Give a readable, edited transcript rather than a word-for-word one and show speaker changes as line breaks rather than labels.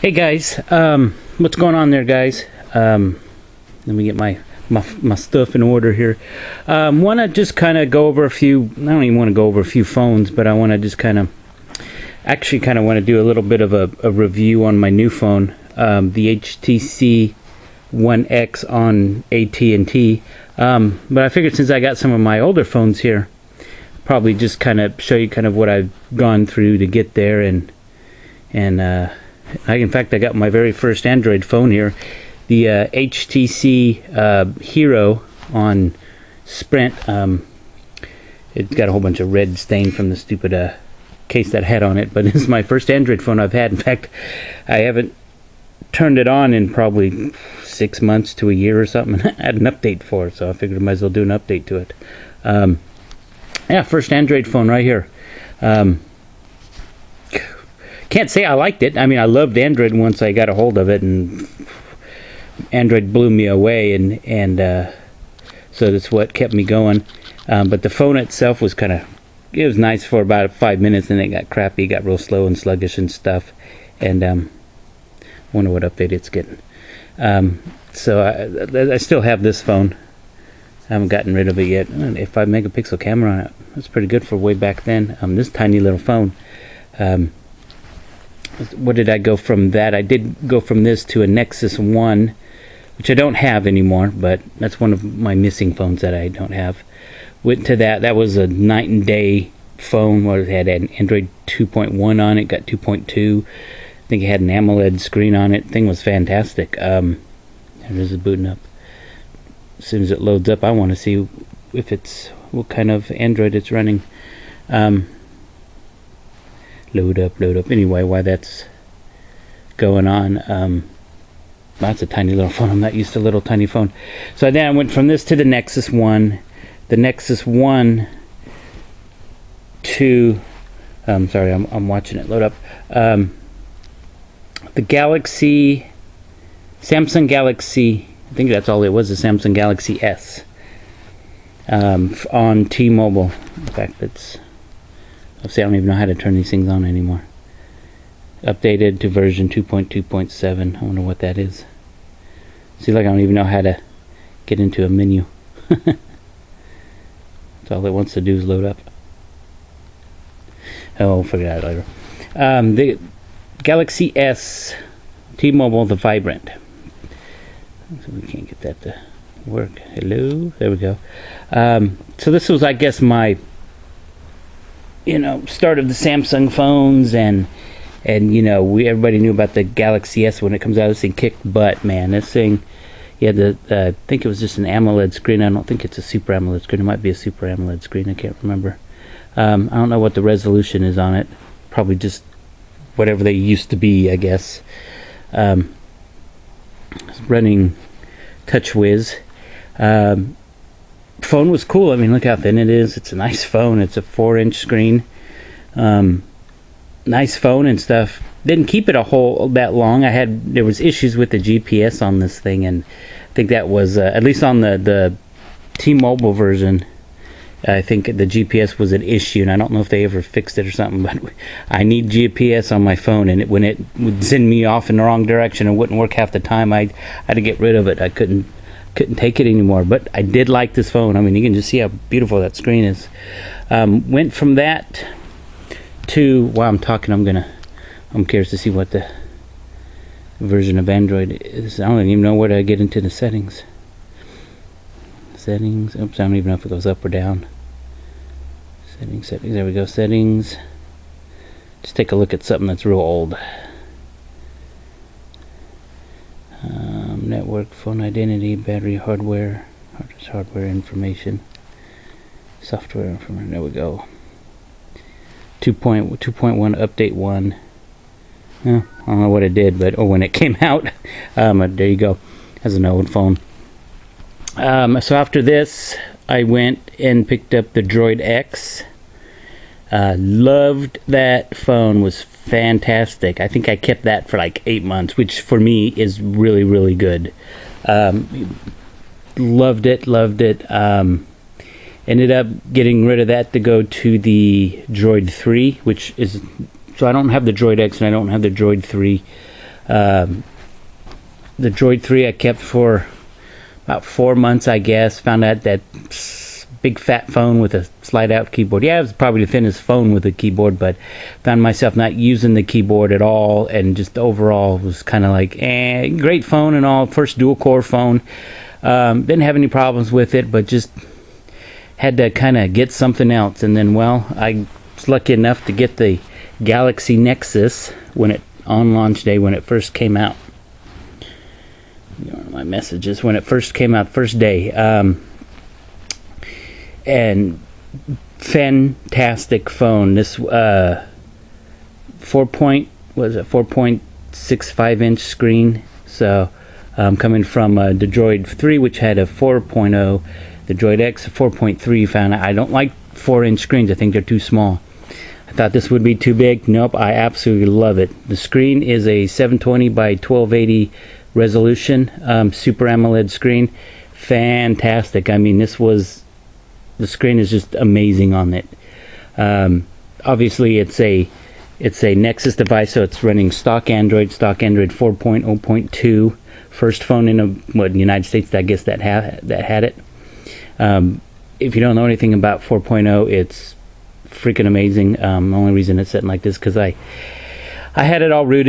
Hey guys, what's going on there, guys? Let me get my stuff in order here. Want to just kind of go over a few. I don't even want to go over a few phones, but I want to just kind of want to do a little bit of a review on my new phone, the HTC One X on AT&T. But I figured since I got some of my older phones here, probably just kind of show you kind of what I've gone through to get there, and in fact, I got my very first Android phone here, the HTC Hero on Sprint. It's got a whole bunch of red stain from the stupid case that had on it, but it's my first Android phone I've had. In fact, I haven't turned it on in probably 6 months to a year or something. I had an update for it, so I figured I might as well do an update to it. Yeah, first Android phone right here. Can't say I liked it. I mean, I loved Android once I got a hold of it, and Android blew me away, and so that's what kept me going. But the phone itself was it was nice for about 5 minutes, and it got crappy, got real slow and sluggish and stuff. And wonder what update it's getting. So I still have this phone. I haven't gotten rid of it yet. A 5 megapixel camera on it. That's pretty good for way back then. This tiny little phone. What did I go from that? I did go from this to a Nexus 1, which I don't have anymore, but that's one of my missing phones that I don't have. Went to that. That was a night and day phone where it had an Android 2.1 on it, got 2.2. I think it had an AMOLED screen on it. Thing was fantastic. It is booting up. As soon as it loads up, I want to see if what kind of Android it's running. Load up. Anyway, while that's going on, that's a tiny little phone. I'm not used to a little tiny phone. So then I went from this to the Nexus 1. The Nexus 1 to... sorry, I'm watching it load up. The Samsung Galaxy... I think that's all it was, the Samsung Galaxy S. On T-Mobile. In fact, I don't even know how to turn these things on anymore. Updated to version 2.2.7. I wonder what that is. See, like I don't even know how to get into a menu. That's all it wants to do is load up. Oh, we'll figure it out later. The Galaxy S, T-Mobile, the Vibrant. So we can't get that to work. Hello? There we go. So this was, I guess, my start of the Samsung phones, and everybody knew about the Galaxy S when it comes out. This thing kicked butt, man. This thing, I think it was just an AMOLED screen. I don't think it's a Super AMOLED screen. It might be a Super AMOLED screen. I can't remember. I don't know what the resolution is on it. Probably just whatever they used to be, I guess. Running TouchWiz. Phone was cool. I mean, look how thin it is. It's a nice phone. It's a 4-inch screen. Nice phone and stuff. Didn't keep it that long. There was issues with the GPS on this thing, and I think that was at least on the T-Mobile version. I think the GPS was an issue, and I don't know if they ever fixed it or something. But I need GPS on my phone, and when it would send me off in the wrong direction and wouldn't work half the time, I had to get rid of it. I couldn't take it anymore, but I did like this phone. I mean, you can just see how beautiful that screen is. Went from that to, while I'm talking, I'm curious to see what the version of Android is. I don't even know where to get into the settings. Oops, I don't even know if it goes up or down. Settings, there we go, settings. Just take a look at something that's real old. Network, phone identity, battery, hardware information, software information. There we go. 2.1 update 1. I don't know what it did, but when it came out, there you go. As an old phone. So after this, I went and picked up the Droid X. Loved that phone. Was fantastic. I think I kept that for like 8 months, which for me is really, really good. Loved it. Ended up getting rid of that to go to the Droid 3, which is... So I don't have the Droid X and I don't have the Droid 3. The Droid 3 I kept for about 4 months, I guess. Found out that big fat phone with a slide out keyboard. Yeah, it was probably the thinnest phone with a keyboard, but found myself not using the keyboard at all, and just overall was kind of like, great phone and all. First dual core phone. Didn't have any problems with it, but just had to kind of get something else. And then, well, I was lucky enough to get the Galaxy Nexus on launch day when it first came out. My messages when it first came out, first day, and fantastic phone. This 4.65 inch screen. So coming from the Droid 3, which had a 4.0, the Droid X 4.3. Found I don't like 4-inch screens. I think they're too small. I thought this would be too big. Nope, I absolutely love it. The screen is a 720 by 1280 resolution, Super AMOLED screen. Fantastic. I mean, the screen is just amazing on it. Obviously it's a Nexus device, so it's running stock Android 4.0.2. First phone in the United States, I guess, that had it. If you don't know anything about 4.0, it's freaking amazing. The only reason it's sitting like this because I had it all rooted.